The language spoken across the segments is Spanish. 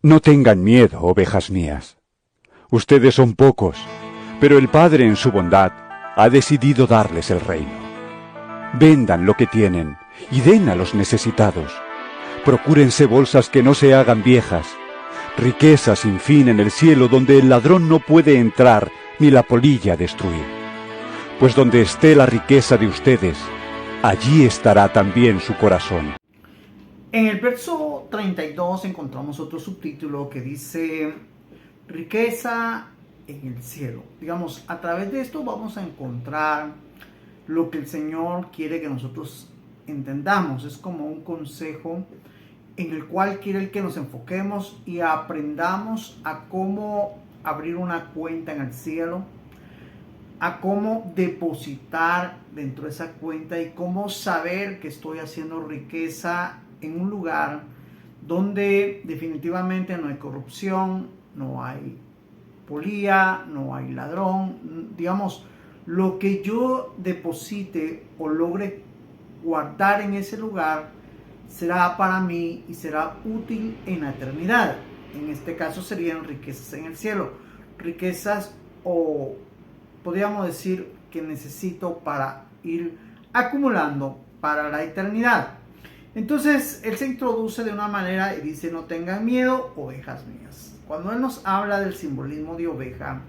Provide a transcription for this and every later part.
No tengan miedo, ovejas mías. Ustedes son pocos, pero el Padre en su bondad ha decidido darles el reino. Vendan lo que tienen y den a los necesitados. Procúrense bolsas que no se hagan viejas, riquezas sin fin en el cielo donde el ladrón no puede entrar ni la polilla destruir. Pues donde esté la riqueza de ustedes, allí estará también su corazón. En el verso 32 encontramos otro subtítulo que dice riqueza en el cielo. Digamos, a través de esto vamos a encontrar lo que el Señor quiere que nosotros entendamos. Es como un consejo en el cual quiere que nos enfoquemos y aprendamos a cómo abrir una cuenta en el cielo, a cómo depositar dentro de esa cuenta y cómo saber que estoy haciendo riqueza en un lugar donde definitivamente no hay corrupción, no hay polía, no hay ladrón. Digamos, lo que yo deposite o logre guardar en ese lugar será para mí y será útil en la eternidad. En este caso serían riquezas en el cielo, riquezas o podríamos decir que necesito para ir acumulando para la eternidad. Entonces él se introduce de una manera y dice: no tengan miedo, ovejas mías. Cuando él nos habla del simbolismo de oveja,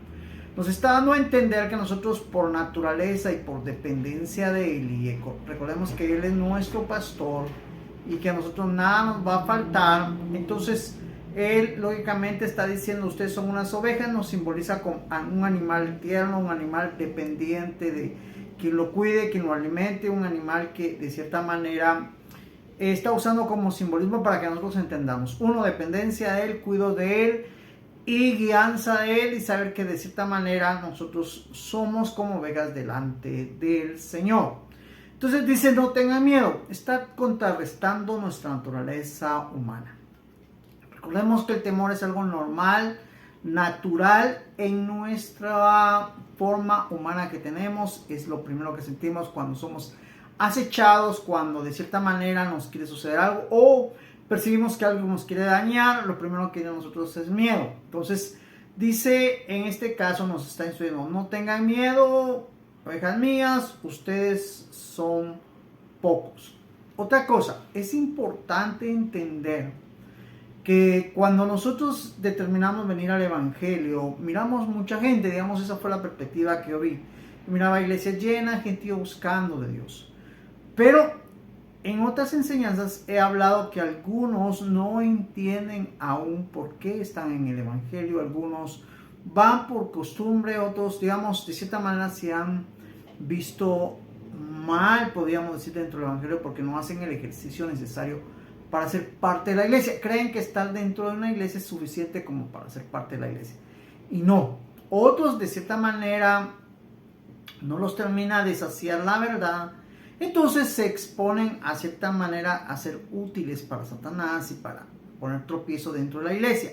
nos está dando a entender que nosotros por naturaleza y por dependencia de él, y recordemos que él es nuestro pastor y que a nosotros nada nos va a faltar, entonces él lógicamente está diciendo: ustedes son unas ovejas. Nos simboliza con un animal tierno, un animal dependiente de quien lo cuide, quien lo alimente, un animal que de cierta manera está usando como simbolismo para que nosotros entendamos. Uno, dependencia de él, cuido de él y guianza de él, y saber que de cierta manera nosotros somos como ovejas delante del Señor. Entonces dice: no tengan miedo. Está contrarrestando nuestra naturaleza humana. Recordemos que el temor es algo normal, natural en nuestra forma humana que tenemos. Es lo primero que sentimos cuando somos acechados, cuando de cierta manera nos quiere suceder algo o percibimos que algo nos quiere dañar. Lo primero que tiene nosotros es miedo. Entonces dice, en este caso nos está instruyendo: no tengan miedo, ovejas mías, ustedes son pocos. Otra cosa, es importante entender que cuando nosotros determinamos venir al Evangelio, miramos mucha gente. Digamos, esa fue la perspectiva que yo vi. Miraba iglesias llenas, gente buscando de Dios. Pero en otras enseñanzas he hablado que algunos no entienden aún por qué están en el Evangelio. Algunos van por costumbre, otros, digamos, de cierta manera se han visto mal, podríamos decir, dentro del Evangelio, porque no hacen el ejercicio necesario para ser parte de la iglesia. Creen que estar dentro de una iglesia es suficiente como para ser parte de la iglesia. Y no. Otros, de cierta manera, no los termina de saciar la verdad. Entonces se exponen a cierta manera a ser útiles para Satanás y para poner tropiezo dentro de la iglesia.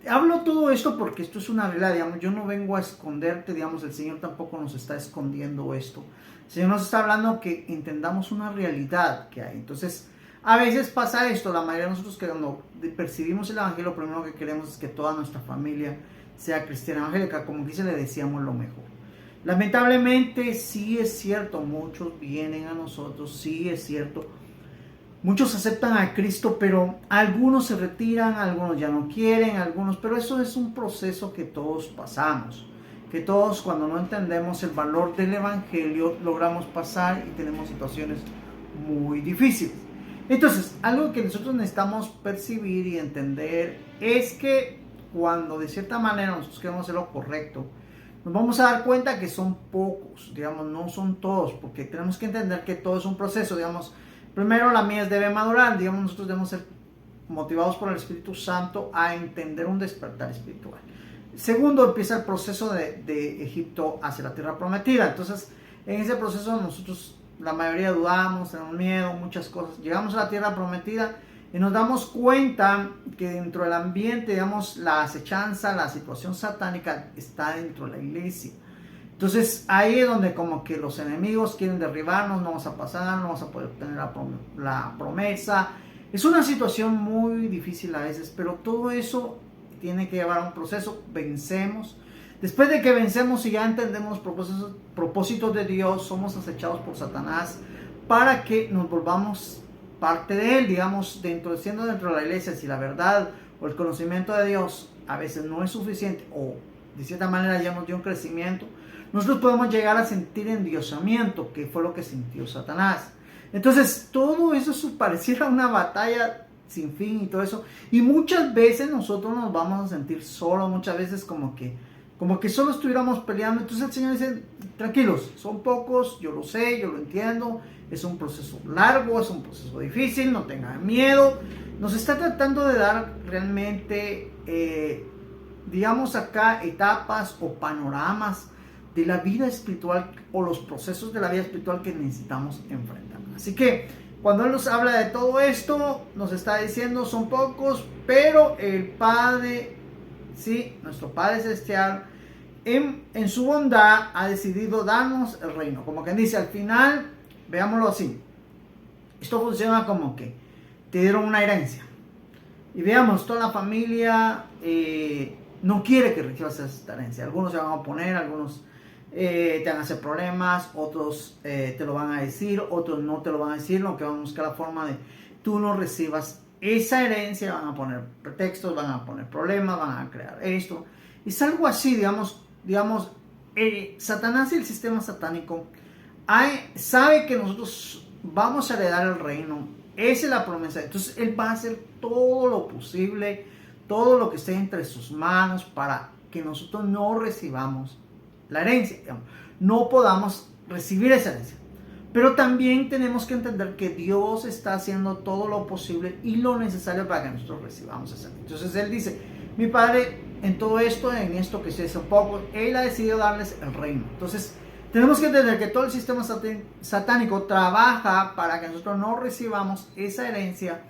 Hablo todo esto porque esto es una realidad. Digamos, yo no vengo a esconderte, digamos, el Señor tampoco nos está escondiendo esto. El Señor nos está hablando que entendamos una realidad que hay. Entonces, a veces pasa esto. La mayoría de nosotros, que cuando percibimos el Evangelio, lo primero que queremos es que toda nuestra familia sea cristiana evangélica, como que le decíamos lo mejor. Lamentablemente sí es cierto, muchos vienen a nosotros, sí es cierto, muchos aceptan a Cristo, pero algunos se retiran, algunos ya no quieren, pero eso es un proceso que todos pasamos, que todos, cuando no entendemos el valor del Evangelio, logramos pasar y tenemos situaciones muy difíciles. Entonces, algo que nosotros necesitamos percibir y entender es que cuando de cierta manera nosotros queremos hacer lo correcto, nos vamos a dar cuenta que son pocos, digamos, no son todos, porque tenemos que entender que todo es un proceso. Digamos, primero la mies debe madurar, digamos, nosotros debemos ser motivados por el Espíritu Santo a entender un despertar espiritual. Segundo, empieza el proceso de Egipto hacia la tierra prometida. Entonces, en ese proceso nosotros, la mayoría dudamos, tenemos miedo, muchas cosas. Llegamos a la tierra prometida y nos damos cuenta que dentro del ambiente, digamos, la acechanza, la situación satánica está dentro de la iglesia. Entonces ahí es donde como que los enemigos quieren derribarnos, no vamos a pasar, no vamos a poder tener la promesa. Es una situación muy difícil a veces, pero todo eso tiene que llevar a un proceso. Vencemos. Después de que vencemos y ya entendemos los propósitos de Dios, somos acechados por Satanás para que nos volvamos parte de él, digamos, siendo dentro de la iglesia. Si la verdad o el conocimiento de Dios a veces no es suficiente, o de cierta manera ya nos dio un crecimiento, nosotros podemos llegar a sentir endiosamiento, que fue lo que sintió Satanás. Entonces todo eso pareciera una batalla sin fin y todo eso, y muchas veces nosotros nos vamos a sentir solos, muchas veces como que solo estuviéramos peleando. Entonces el Señor dice, tranquilos, son pocos, yo lo sé, yo lo entiendo, es un proceso largo, es un proceso difícil, no tengan miedo. Nos está tratando de dar realmente, digamos acá, etapas o panoramas de la vida espiritual o los procesos de la vida espiritual que necesitamos enfrentar. Así que cuando Él nos habla de todo esto, nos está diciendo, son pocos, pero el Padre, sí, nuestro Padre Celestial, en su bondad ha decidido darnos el reino. Como quien dice, al final, veámoslo así, esto funciona como que te dieron una herencia. Y veamos, toda la familia no quiere que recibas esta herencia. Algunos se van a oponer, algunos te van a hacer problemas, otros te lo van a decir, otros no te lo van a decir, lo que van a buscar la forma de tú no recibas esa herencia, van a poner pretextos, van a poner problemas, van a crear esto. Es algo así, digamos, Satanás y el sistema satánico sabe que nosotros vamos a heredar el reino. Esa es la promesa. Entonces Él va a hacer todo lo posible, todo lo que esté entre sus manos para que nosotros no recibamos la herencia, digamos, no podamos recibir esa herencia. Pero también tenemos que entender que Dios está haciendo todo lo posible y lo necesario para que nosotros recibamos esa herencia. Entonces Él dice, mi Padre, en todo esto, en esto que se hizo poco, Él ha decidido darles el reino. Entonces tenemos que entender que todo el sistema satánico trabaja para que nosotros no recibamos esa herencia,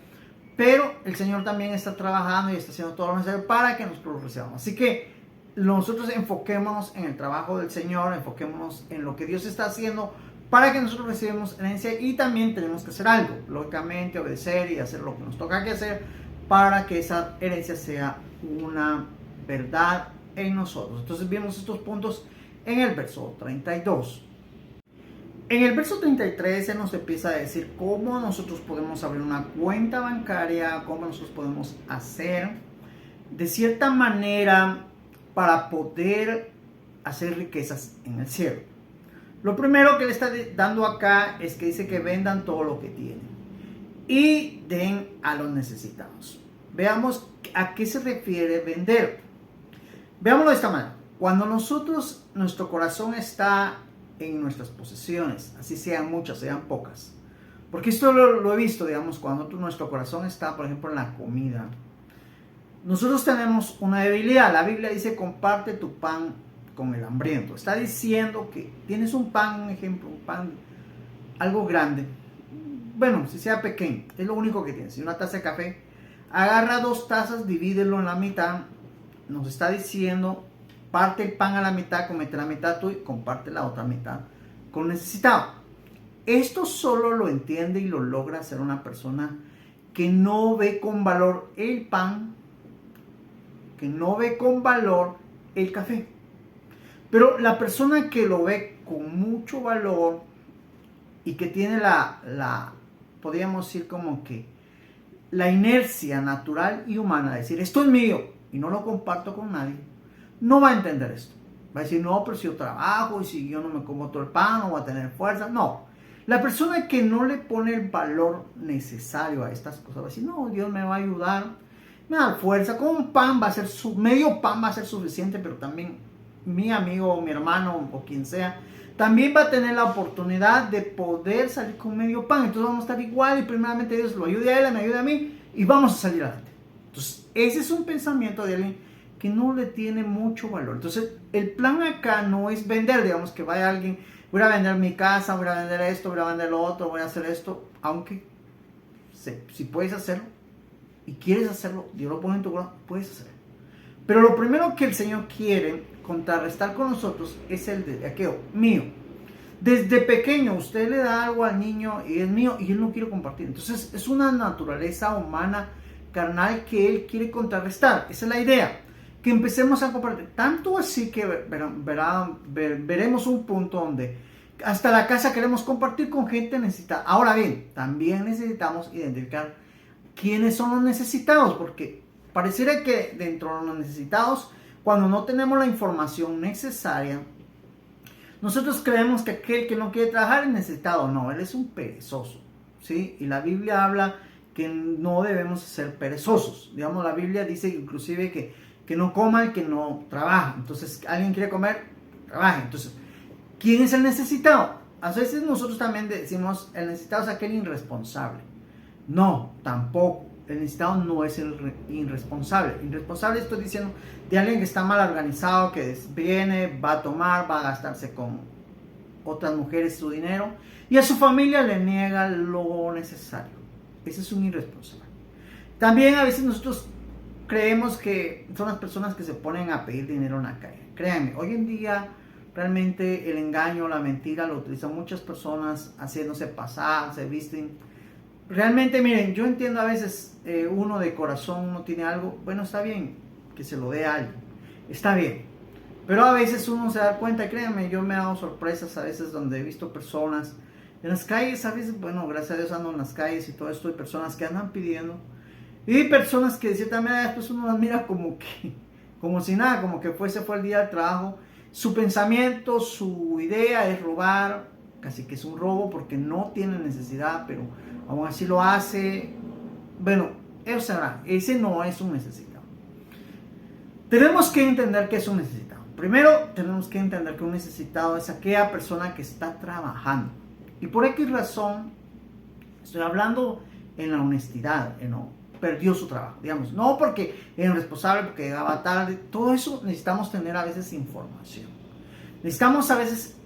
pero el Señor también está trabajando y está haciendo todo lo necesario para que nosotros lo recibamos. Así que nosotros enfoquémonos en el trabajo del Señor, enfoquémonos en lo que Dios está haciendo para que nosotros recibamos herencia, y también tenemos que hacer algo, lógicamente obedecer y hacer lo que nos toca que hacer para que esa herencia sea una verdad en nosotros. Entonces vimos estos puntos en el verso 32. En el verso 33 se nos empieza a decir cómo nosotros podemos abrir una cuenta bancaria, cómo nosotros podemos hacer de cierta manera para poder hacer riquezas en el cielo. Lo primero que le está dando acá es que dice que vendan todo lo que tienen y den a los necesitados. Veamos a qué se refiere vender. Veámoslo de esta manera. Cuando nuestro corazón está en nuestras posesiones, así sean muchas, sean pocas, porque esto lo he visto, digamos, cuando nuestro corazón está, por ejemplo, en la comida, nosotros tenemos una debilidad. La Biblia dice, comparte tu pan con el hambriento. Está diciendo que tienes un pan, un ejemplo, un pan, algo grande, bueno, si sea pequeño, es lo único que tienes. Si una taza de café, agarra 2 tazas, divídelo en la mitad. Nos está diciendo, parte el pan a la mitad, comete la mitad tú y comparte la otra mitad con el necesitado. Esto solo lo entiende y lo logra hacer una persona que no ve con valor el pan, que no ve con valor el café. Pero la persona que lo ve con mucho valor y que tiene podríamos decir como que la inercia natural y humana de decir, esto es mío y no lo comparto con nadie, no va a entender esto. Va a decir, no, pero si yo trabajo y si yo no me como todo el pan, no voy a tener fuerza. No. La persona que no le pone el valor necesario a estas cosas va a decir, no, Dios me va a ayudar, me da fuerza. Con un pan va a ser, medio pan va a ser suficiente, pero también mi amigo o mi hermano o quien sea, también va a tener la oportunidad de poder salir con medio pan. Entonces vamos a estar igual y primeramente Dios lo ayude a él, me ayude a mí y vamos a salir adelante. Entonces ese es un pensamiento de alguien que no le tiene mucho valor. Entonces el plan acá no es vender, digamos que vaya alguien, voy a vender mi casa, voy a vender esto, voy a vender lo otro, voy a hacer esto, aunque si puedes hacerlo y quieres hacerlo, Dios lo pone en tu corazón, puedes hacerlo. Pero lo primero que el Señor quiere contrarrestar con nosotros es el de aquello mío. Desde pequeño usted le da algo al niño y es mío y él no quiere compartir. Entonces es una naturaleza humana carnal que él quiere contrarrestar. Esa es la idea. Que empecemos a compartir. Tanto así que veremos un punto donde hasta la casa queremos compartir con gente necesitada. Ahora bien, también necesitamos identificar quiénes son los necesitados, porque pareciera que dentro de los necesitados, cuando no tenemos la información necesaria, nosotros creemos que aquel que no quiere trabajar es necesitado. No, él es un perezoso, ¿sí? Y la Biblia habla que no debemos ser perezosos. Digamos, la Biblia dice inclusive que no coma el que no trabaja. Entonces, alguien quiere comer, trabaje. Entonces, ¿quién es el necesitado? A veces nosotros también decimos, el necesitado es aquel irresponsable. No, tampoco. El necesitado no es el irresponsable. Irresponsable estoy diciendo de alguien que está mal organizado, que viene, va a tomar, va a gastarse con otras mujeres su dinero y a su familia le niega lo necesario. Ese es un irresponsable. También a veces nosotros creemos que son las personas que se ponen a pedir dinero en la calle. Créanme, hoy en día realmente el engaño, la mentira lo utilizan muchas personas haciéndose pasar, se visten. Realmente, miren, yo entiendo a veces uno de corazón no tiene algo, bueno, está bien que se lo dé a alguien, está bien, pero a veces uno se da cuenta, créanme, yo me he dado sorpresas a veces donde he visto personas en las calles, a veces, bueno, gracias a Dios ando en las calles y todo esto, y personas que andan pidiendo, y personas que de cierta manera después uno las mira como si nada, como que fue el día del trabajo, su pensamiento, su idea es robar, casi que es un robo porque no tiene necesidad, pero aún así lo hace. Bueno, ese no es un necesitado. Tenemos que entender que es un necesitado. Primero, tenemos que entender que un necesitado es aquella persona que está trabajando. Y por X razón, estoy hablando en la honestidad, no perdió su trabajo, digamos. No porque era irresponsable, porque llegaba tarde. Todo eso necesitamos tener a veces información. Necesitamos a veces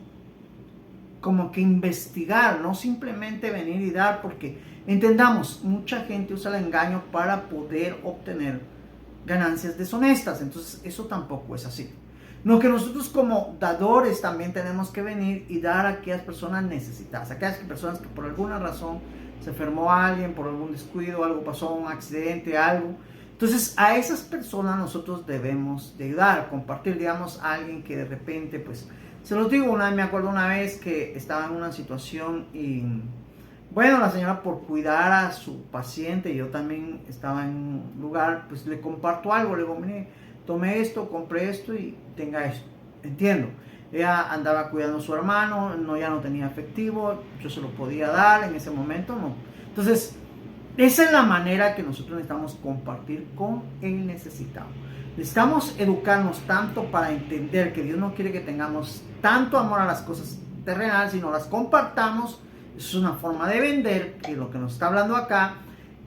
como que investigar, no simplemente venir y dar, porque entendamos, mucha gente usa el engaño para poder obtener ganancias deshonestas, entonces eso tampoco es así. No, que nosotros como dadores también tenemos que venir y dar a aquellas personas necesitadas, aquellas personas que por alguna razón se enfermó alguien, por algún descuido, algo pasó, un accidente, algo. Entonces a esas personas nosotros debemos de ayudar, compartir, digamos, a alguien que de repente pues... Se los digo, me acuerdo una vez que estaba en una situación y, bueno, la señora por cuidar a su paciente, yo también estaba en un lugar, pues le comparto algo, le digo, mire, tomé esto, compré esto y tenga esto. Entiendo, ella andaba cuidando a su hermano, ya no tenía efectivo, yo se lo podía dar en ese momento, no. Entonces, esa es la manera que nosotros necesitamos compartir con el necesitado. Necesitamos educarnos tanto para entender que Dios no quiere que tengamos tanto amor a las cosas terrenales, sino las compartamos. Eso es una forma de vender, que es lo que nos está hablando acá.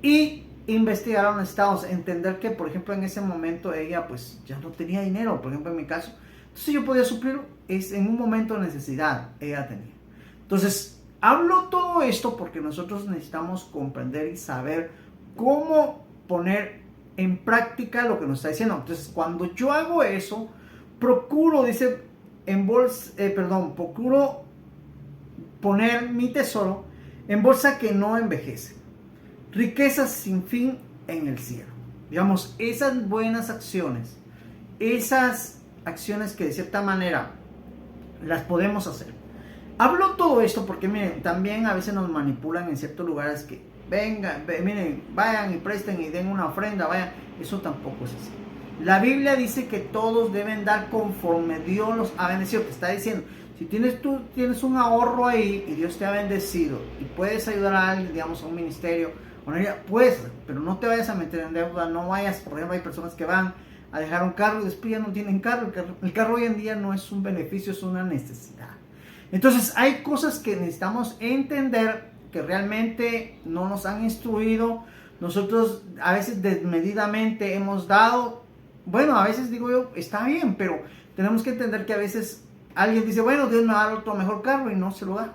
Y investigar a los necesitados, entender que, por ejemplo, en ese momento ella pues ya no tenía dinero, por ejemplo en mi caso. Entonces yo podía suplir en un momento de necesidad, ella tenía. Entonces, hablo todo esto porque nosotros necesitamos comprender y saber cómo poner en práctica lo que nos está diciendo. Entonces, cuando yo hago eso, procuro, procuro poner mi tesoro en bolsa que no envejece. Riquezas sin fin en el cielo. Digamos, esas buenas acciones, esas acciones que de cierta manera las podemos hacer. Hablo todo esto porque, miren, también a veces nos manipulan en ciertos lugares que miren, vayan y presten y den una ofrenda, vayan. Eso tampoco es así. La Biblia dice que todos deben dar conforme Dios los ha bendecido. Te está diciendo, si tú tienes un ahorro ahí y Dios te ha bendecido y puedes ayudar a alguien, digamos, a un ministerio, pues, pero no te vayas a meter en deuda, no vayas, por ejemplo, hay personas que van a dejar un carro y después ya no tienen carro. El carro hoy en día no es un beneficio, es una necesidad. Entonces hay cosas que necesitamos entender que realmente no nos han instruido. Nosotros a veces desmedidamente hemos dado, bueno, a veces digo yo, está bien, pero tenemos que entender que a veces alguien dice, bueno, Dios me va a dar otro mejor carro y no se lo da.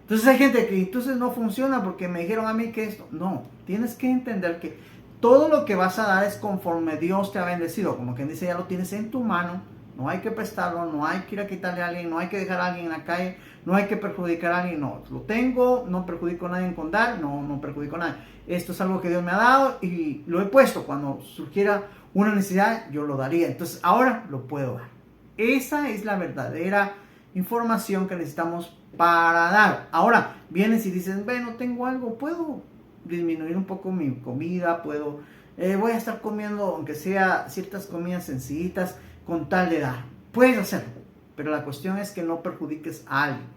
Entonces hay gente que entonces no funciona porque me dijeron a mí que esto, no, tienes que entender que todo lo que vas a dar es conforme Dios te ha bendecido, como quien dice, ya lo tienes en tu mano, no hay que prestarlo, no hay que ir a quitarle a alguien, no hay que dejar a alguien en la calle, no hay que perjudicar a alguien, no, lo tengo, no perjudico a nadie con dar, no perjudico a nadie. Esto es algo que Dios me ha dado y lo he puesto, cuando surgiera una necesidad yo lo daría, entonces ahora lo puedo dar. Esa es la verdadera información que necesitamos para dar. Ahora vienes y dices, bueno, tengo algo, puedo disminuir un poco mi comida, voy a estar comiendo aunque sea ciertas comidas sencillitas con tal de dar. Puedes hacerlo, pero la cuestión es que no perjudiques a alguien.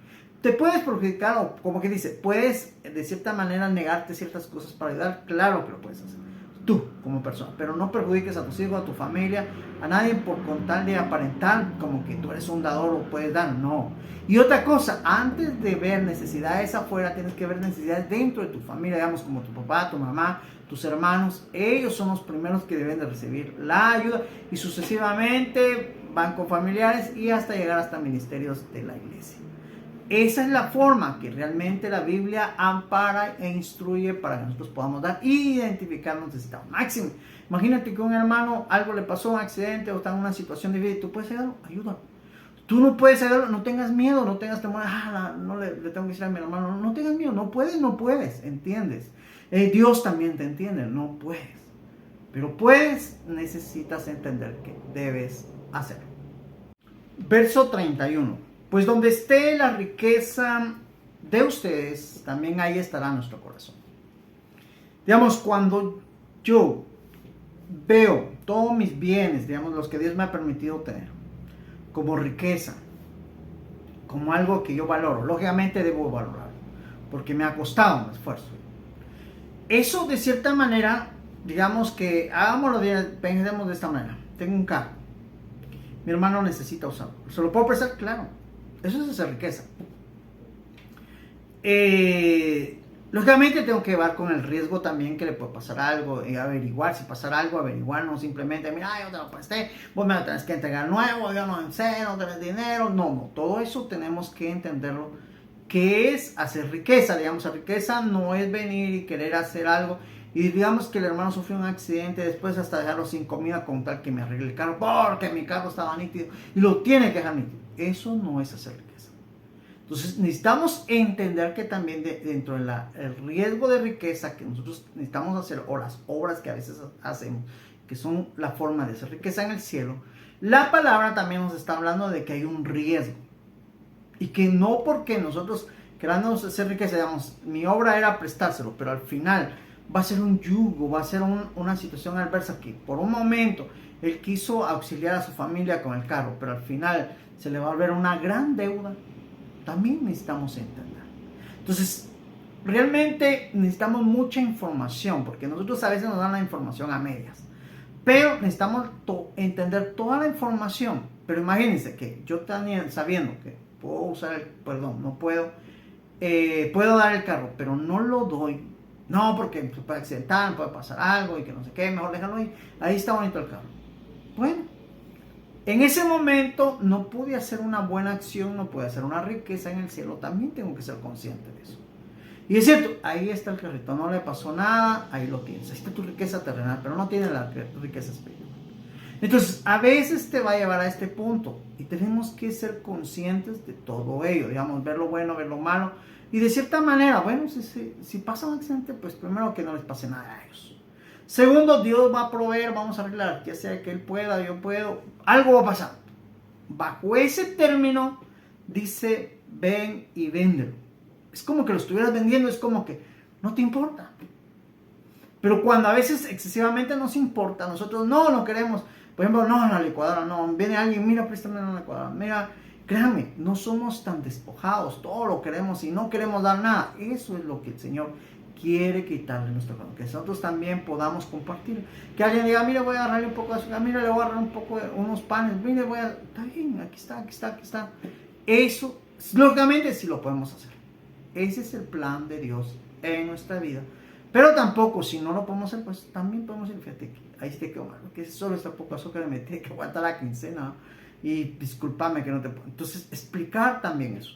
Te puedes perjudicar, o como que dice, puedes de cierta manera negarte ciertas cosas para ayudar, claro que lo puedes hacer, tú como persona, pero no perjudiques a tus hijos, a tu familia, a nadie con tal de aparentar como que tú eres un dador o puedes dar, no. Y otra cosa, antes de ver necesidades afuera, tienes que ver necesidades dentro de tu familia, digamos como tu papá, tu mamá, tus hermanos, ellos son los primeros que deben de recibir la ayuda y sucesivamente van con familiares y hasta llegar hasta ministerios de la iglesia. Esa es la forma que realmente la Biblia ampara e instruye para que nosotros podamos dar y identificar los necesitados. Máximo, imagínate que a un hermano algo le pasó, un accidente o está en una situación difícil, tú puedes ayudarlo, ayúdalo. Tú no puedes ayudarlo, no tengas miedo, no tengas temor, no le tengo que decir a mi hermano, no tengas miedo, no puedes, ¿entiendes? Dios también te entiende, no puedes. Pero puedes, necesitas entender que debes hacerlo. Verso 31. Pues donde esté la riqueza de ustedes, también ahí estará nuestro corazón. Digamos, cuando yo veo todos mis bienes, digamos, los que Dios me ha permitido tener, como riqueza, como algo que yo valoro, lógicamente debo valorarlo, porque me ha costado un esfuerzo. Eso de cierta manera, digamos que, hagámoslo bien, pensemos de esta manera. Tengo un carro, mi hermano necesita usarlo, ¿se lo puedo prestar? Claro. Eso es hacer riqueza. Lógicamente tengo que llevar con el riesgo también que le puede pasar algo, averiguar, si pasara algo, averiguar, no simplemente, mira, yo te lo presté, vos me lo tenés que entregar nuevo, yo no sé, no tenés dinero, no, todo eso tenemos que entenderlo, que es hacer riqueza, digamos, la riqueza no es venir y querer hacer algo, y digamos que el hermano sufrió un accidente, después hasta dejarlo sin comida con tal que me arregle el carro, porque mi carro estaba nítido, y lo tiene que dejar nítido. Eso no es hacer riqueza. Entonces necesitamos entender que también dentro del riesgo de riqueza que nosotros necesitamos hacer, o las obras que a veces hacemos, que son la forma de hacer riqueza en el cielo, la palabra también nos está hablando de que hay un riesgo. Y que no porque nosotros queramos hacer riqueza, digamos, mi obra era prestárselo, pero al final va a ser un yugo, va a ser una situación adversa que por un momento él quiso auxiliar a su familia con el carro, pero al final se le va a volver una gran deuda. También necesitamos entender. Entonces, realmente necesitamos mucha información, porque nosotros a veces nos dan la información a medias. Pero necesitamos entender toda la información. Pero imagínense que yo también, sabiendo que puedo usar no puedo, puedo dar el carro, pero no lo doy. No, porque se puede accidentar, puede pasar algo y que no sé qué, mejor déjalo ahí. Ahí está bonito el carro. Bueno, en ese momento no pude hacer una buena acción, no pude hacer una riqueza en el cielo. También tengo que ser consciente de eso. Y es cierto, ahí está el carrito, no le pasó nada, ahí lo tienes. Ahí está tu riqueza terrenal, pero no tiene la riqueza espiritual. Entonces, a veces te va a llevar a este punto y tenemos que ser conscientes de todo ello, digamos, ver lo bueno, ver lo malo. Y de cierta manera, bueno, si pasa un accidente, pues primero que no les pase nada a ellos. Segundo, Dios va a proveer, vamos a arreglar, ya sea que Él pueda, yo puedo, algo va a pasar. Bajo ese término, dice, ven y véndelo. Es como que lo estuvieras vendiendo, es como que no te importa. Pero cuando a veces excesivamente nos importa, nosotros no queremos, por ejemplo, no, la licuadora, no, viene alguien, mira, préstame una licuadora, mira, créanme, no somos tan despojados, todo lo queremos y no queremos dar nada. Eso es lo que el Señor quiere quitarle nuestro corazón, que nosotros también podamos compartir. Que alguien diga, mira, voy a agarrarle un poco de azúcar, mira, le voy a agarrar un poco de unos panes, mira, está bien, aquí está. Eso, lógicamente, sí lo podemos hacer. Ese es el plan de Dios en nuestra vida. Pero tampoco, si no lo podemos hacer, pues también podemos decir, fíjate, ahí sí te quedó mal, que solo está poco azúcar, me tiene que aguantar la quincena, ¿no? Y discúlpame que no te puedo. Entonces, explicar también eso,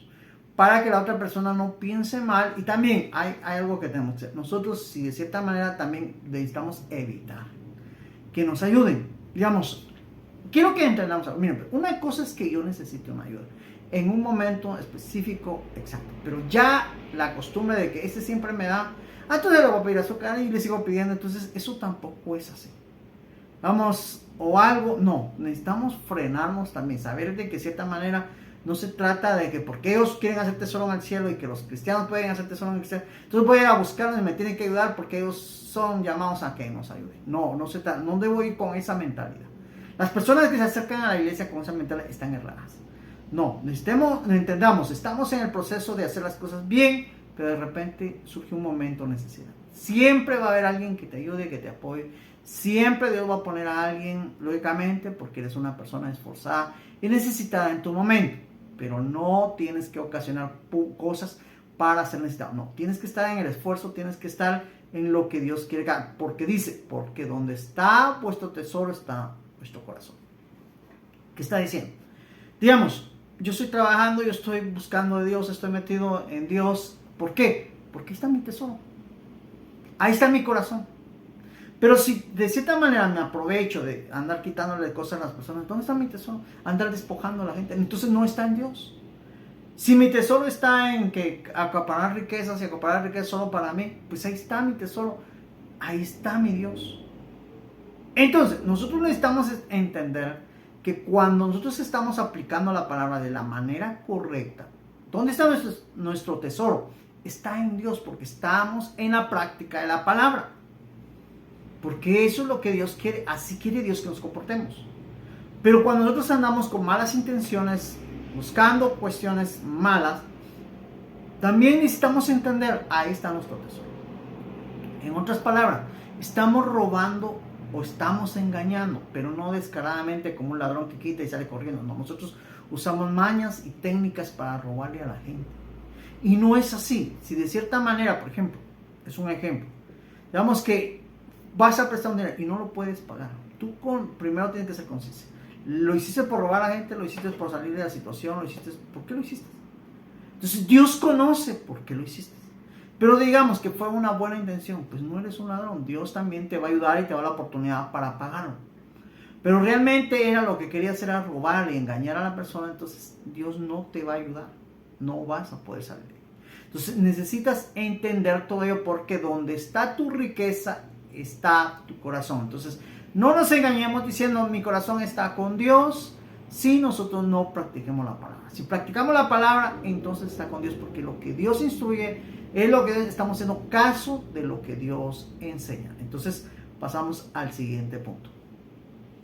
para que la otra persona no piense mal. Y también hay algo que tenemos que hacer. Nosotros, si de cierta manera también necesitamos evitar que nos ayuden. Digamos, quiero que entendamos algo. Miren, una cosa es que yo necesite una ayuda en un momento específico, exacto, pero ya la costumbre de que ese siempre me da, entonces le voy a pedir azúcar y le sigo pidiendo, entonces eso tampoco es así. Vamos, o algo, no, necesitamos frenarnos también, saber de que de cierta manera no se trata de que porque ellos quieren hacer tesoro en el cielo y que los cristianos pueden hacer tesoro en el cielo, entonces voy a ir a buscarlos y me tienen que ayudar porque ellos son llamados a que nos ayuden. No, no se trata, no debo ir con esa mentalidad. Las personas que se acercan a la iglesia con esa mentalidad están erradas. No, entendamos, estamos en el proceso de hacer las cosas bien, pero de repente surge un momento de necesidad. Siempre va a haber alguien que te ayude, que te apoye. Siempre Dios va a poner a alguien, lógicamente, porque eres una persona esforzada y necesitada en tu momento. Pero no tienes que ocasionar cosas para ser necesitado. No, tienes que estar en el esfuerzo, tienes que estar en lo que Dios quiere. Porque dice, porque donde está vuestro tesoro está vuestro corazón. ¿Qué está diciendo? Digamos, yo estoy trabajando, yo estoy buscando de Dios, estoy metido en Dios. ¿Por qué? Porque ahí está mi tesoro. Ahí está mi corazón. Pero si de cierta manera me aprovecho de andar quitándole cosas a las personas, ¿dónde está mi tesoro? Andar despojando a la gente. Entonces no está en Dios. Si mi tesoro está en que acaparar riquezas y acaparar riquezas solo para mí, pues ahí está mi tesoro. Ahí está mi Dios. Entonces, nosotros necesitamos entender que cuando nosotros estamos aplicando la palabra de la manera correcta, ¿dónde está nuestro tesoro? Está en Dios, porque estamos en la práctica de la palabra. Porque eso es lo que Dios quiere, así quiere Dios que nos comportemos. Pero cuando nosotros andamos con malas intenciones, buscando cuestiones malas, también necesitamos entender, ahí está nuestro tesoro. En otras palabras, estamos robando o estamos engañando, pero no descaradamente como un ladrón que quita y sale corriendo. No, nosotros usamos mañas y técnicas para robarle a la gente. Y no es así. Si de cierta manera, por ejemplo, es un ejemplo, digamos que vas a prestar un dinero y no lo puedes pagar. Tú primero tienes que ser consciente. Lo hiciste por robar a la gente, lo hiciste por salir de la situación, lo hiciste, ¿por qué lo hiciste? Entonces Dios conoce por qué lo hiciste. Pero digamos que fue una buena intención, pues no eres un ladrón. Dios también te va a ayudar y te va a dar la oportunidad para pagarlo. Pero realmente era lo que querías era robar y engañar a la persona, entonces Dios no te va a ayudar. No vas a poder salir. Entonces necesitas entender todo ello porque donde está tu riqueza está tu corazón. Entonces no nos engañemos diciendo mi corazón está con Dios si nosotros no practiquemos la palabra. Si practicamos la palabra, entonces está con Dios porque lo que Dios instruye es lo que estamos haciendo caso de lo que Dios enseña. Entonces pasamos al siguiente punto.